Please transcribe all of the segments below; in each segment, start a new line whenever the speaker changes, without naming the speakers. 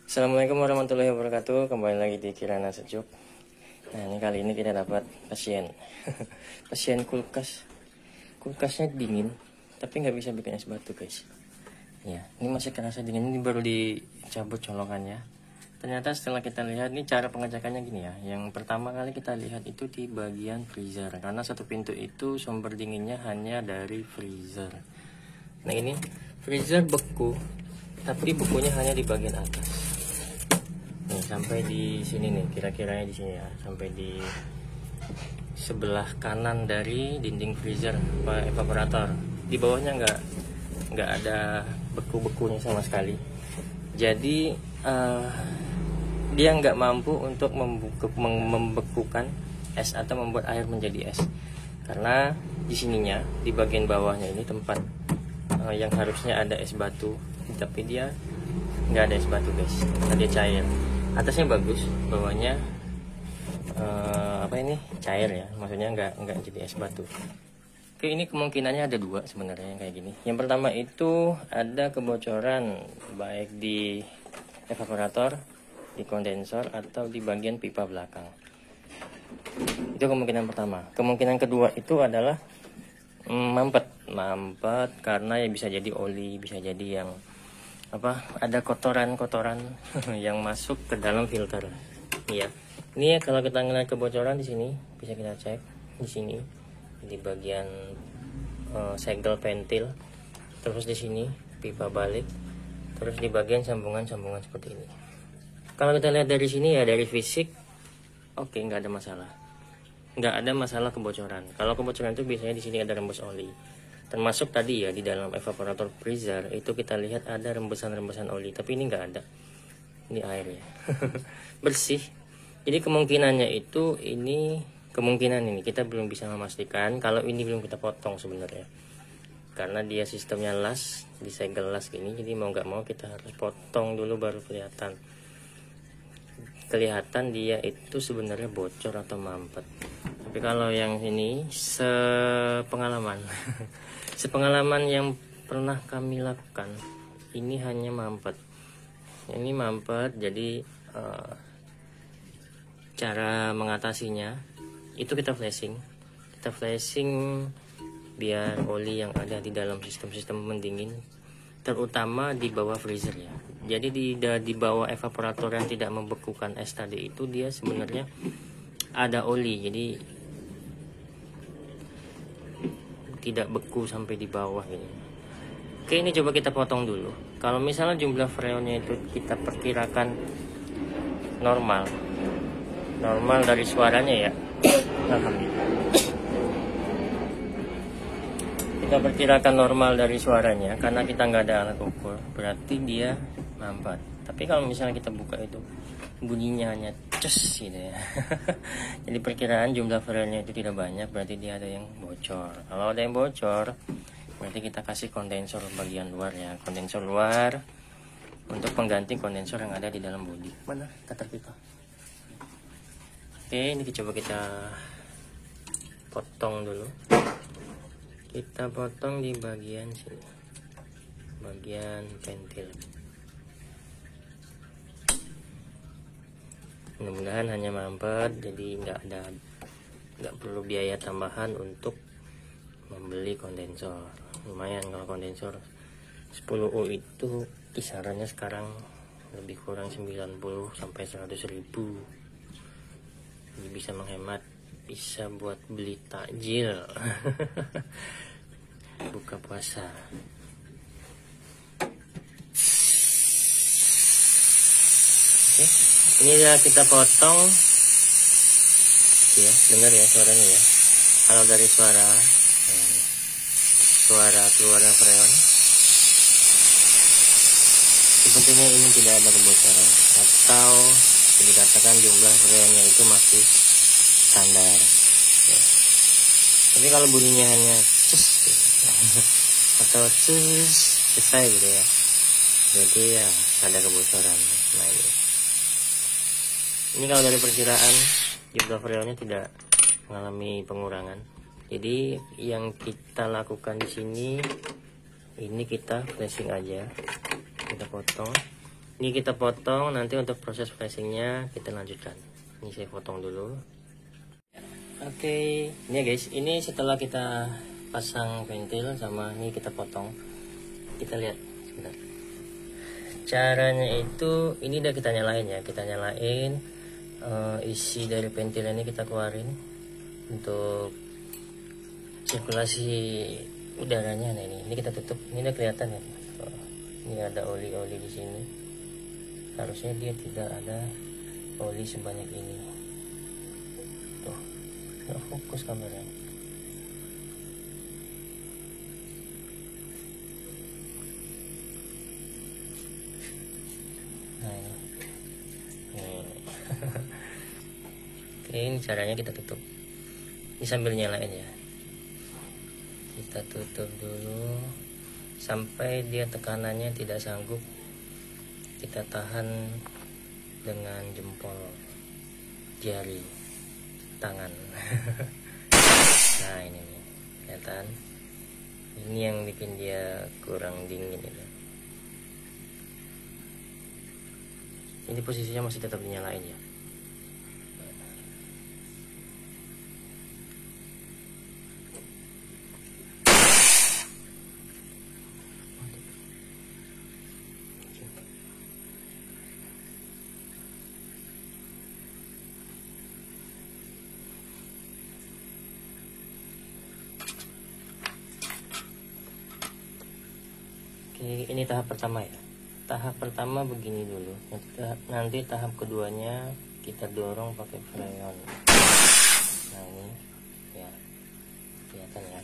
Assalamualaikum warahmatullahi wabarakatuh. Kembali lagi di Kirana Sejuk. Nah, ini kali ini kita dapat pasien pasien kulkasnya dingin tapi nggak bisa bikin es batu, guys. Ya, ini masih kerasa dingin. Ini baru dicabut colokannya. Ternyata setelah kita lihat, ini cara pengecekannya gini ya. Yang pertama kali kita lihat itu di bagian freezer, karena satu pintu itu sumber dinginnya hanya dari freezer. Nah, ini freezer beku, tapi bekunya hanya di bagian atas. Nih, sampai di sini nih, kira-kiranya di sini ya, sampai di sebelah kanan dari dinding freezer evaporator. Di bawahnya nggak ada beku-bekunya sama sekali. Jadi dia nggak mampu untuk membekukan es atau membuat air menjadi es, karena di sininya, di bagian bawahnya ini tempat yang harusnya ada es batu, tapi dia nggak ada es batu, guys. Karena dia cair. Atasnya bagus, bawahnya cair ya, maksudnya nggak jadi es batu. Oke, ini kemungkinannya ada dua sebenarnya yang kayak gini. Yang pertama itu ada kebocoran baik di evaporator, di kondensor, atau di bagian pipa belakang. Itu kemungkinan pertama. Kemungkinan kedua itu adalah mampet karena ya bisa jadi oli, bisa jadi yang ada kotoran yang masuk ke dalam filter. Iya. Ini ya, kalau kita ngeliat kebocoran di sini bisa kita cek di sini di bagian segel ventil, terus di sini pipa balik, terus di bagian sambungan-sambungan seperti ini. Kalau kita lihat dari sini ya, dari fisik oke, nggak ada masalah kebocoran. Kalau kebocoran itu biasanya di sini ada rembes oli. Termasuk tadi ya, di dalam evaporator freezer itu kita lihat ada rembesan-rembesan oli, tapi ini nggak ada. Ini air ya. Bersih. Jadi kemungkinan ini kita belum bisa memastikan. Kalau ini belum kita potong sebenarnya, karena dia sistemnya las, disegel las gini. Jadi mau nggak mau kita harus potong dulu baru kelihatan dia itu sebenarnya bocor atau mampet. Tapi kalau yang ini sepengalaman yang pernah kami lakukan, ini hanya mampet. Ini mampet, jadi cara mengatasinya itu kita flashing biar oli yang ada di dalam sistem pendingin, terutama di bawah freezer ya. Jadi di bawah evaporator yang tidak membekukan es tadi itu, dia sebenarnya ada oli, jadi tidak beku sampai di bawah gitu. Oke, ini coba kita potong dulu. Kalau misalnya jumlah freonnya itu kita perkirakan normal dari suaranya ya. Alhamdulillah. Kita perkirakan normal dari suaranya, karena kita nggak ada alat ukur, berarti dia mampet. Tapi kalau misalnya kita buka itu bunyinya hanya cus gitu ya. Jadi perkiraan jumlah freonnya itu tidak banyak, berarti dia ada yang bocor. Kalau ada yang bocor, berarti kita kasih kondensor bagian luar ya, kondensor luar untuk pengganti kondensor yang ada di dalam bodi. Mana cutter kita? Oke, ini coba kita potong dulu. Kita potong di bagian sini, bagian ventil. Mudah-mudahan hanya mampet, jadi nggak perlu biaya tambahan untuk membeli kondensor. Lumayan kalau kondensor 10U itu kisarannya sekarang lebih kurang 90 sampai 100.000. Jadi bisa menghemat, bisa buat beli takjil buka puasa. Oke, ini ya kita potong ya, dengar ya suaranya ya. Kalau dari suara keluarnya freon, sepertinya ini tidak ada kebocoran, atau dikatakan jumlah freonnya itu masih standar ya. Tapi kalau bunyinya hanya cus atau cus selesai gitu ya, jadi ya ada kebocoran. Nah, ini kalau dari perkiraan jumlah freonnya tidak mengalami pengurangan. Jadi yang kita lakukan di sini, ini kita flashing aja, kita potong Ini kita potong, nanti untuk proses flashingnya kita lanjutkan. Ini saya potong dulu. Oke, ini ya guys, ini setelah kita pasang ventil sama ini kita potong. Kita lihat sebentar. Caranya itu, ini udah kita nyalain ya, kita nyalain isi dari ventil ini kita keluarin untuk sirkulasi udaranya. Nah ini kita tutup, ini udah kelihatan ya. Ini ada oli-oli di sini. Harusnya dia tidak ada oli sebanyak ini. Tuh, nggak fokus kameranya. Nah ini. Oke, ini caranya kita tutup. Ini sambil nyalain ya. Kita tutup dulu sampai dia tekanannya tidak sanggup. Kita tahan dengan jempol jari tangan. Nah ini nih, kelihatan. Ini yang bikin dia kurang dingin itu. Ini posisinya masih tetap dinyalain ya. Oke, ini tahap pertama ya. Tahap pertama begini dulu. Nanti tahap keduanya kita dorong pakai freon. Nah ini ya, kelihatan ya.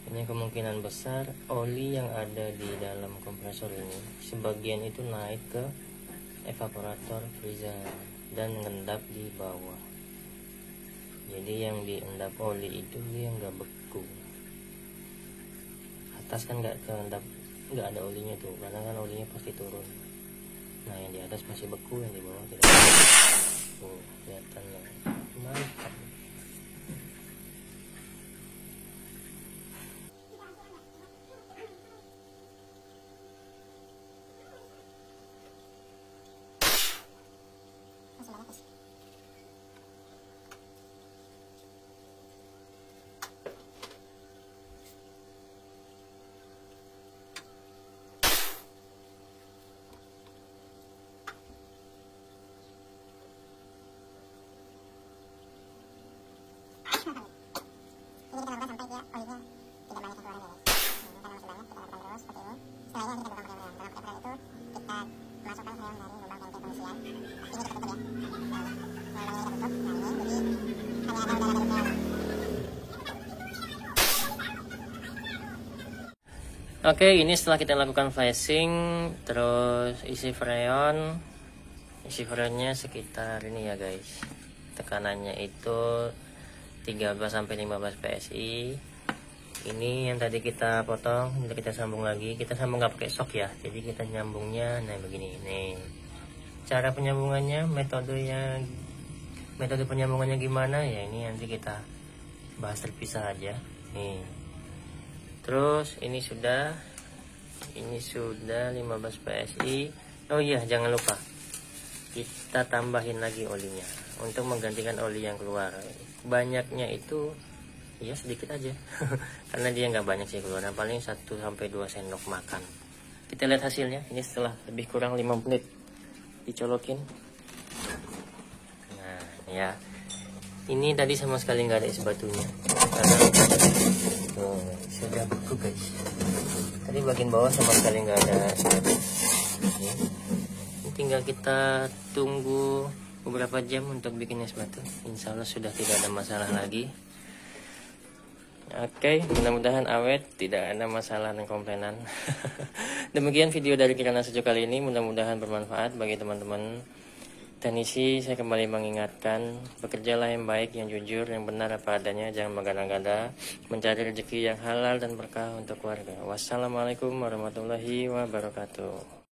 Ini kemungkinan besar oli yang ada di dalam kompresor ini sebagian itu naik ke evaporator freezer dan mengendap di bawah. Jadi yang diendap oli itu dia nggak beku. Atas kan nggak keendap, nggak ada olinya tuh, karena kan olinya pasti turun. Nah yang di atas masih beku, yang di bawah tidak. Oh, kelihatan ya, mantap. Oke, ini setelah kita lakukan flashing, terus isi freonnya sekitar ini ya guys. Tekanannya itu 13-15 PSI. Ini yang tadi kita potong, kita sambung lagi. Kita sambung nggak pakai sok ya, jadi kita nyambungnya nah begini. Nih, cara penyambungannya, metode penyambungannya gimana ya? Ini nanti kita bahas terpisah aja. Nih, terus ini sudah 15 PSI. Oh iya, jangan lupa kita tambahin lagi olinya untuk menggantikan oli yang keluar. Banyaknya itu ya sedikit aja karena dia nggak banyak sih keluar, paling 1-2 sendok makan. Kita lihat hasilnya. Ini setelah lebih kurang 5 menit dicolokin. Nah ya, ini tadi sama sekali nggak ada es batunya karena sudah beku guys. Tadi bagian bawah sama sekali nggak ada es batu. Ini tinggal kita tunggu beberapa jam untuk bikin es batu. Insya Allah sudah tidak ada masalah lagi. Oke, mudah-mudahan awet, tidak ada masalah dan komplainan. Demikian video dari Kirana Sejuk kali ini, mudah-mudahan bermanfaat bagi teman-teman teknisi. Saya kembali mengingatkan, bekerjalah yang baik, yang jujur, yang benar apa adanya, jangan mengada-ngada, mencari rezeki yang halal dan berkah untuk keluarga. Wassalamualaikum warahmatullahi wabarakatuh.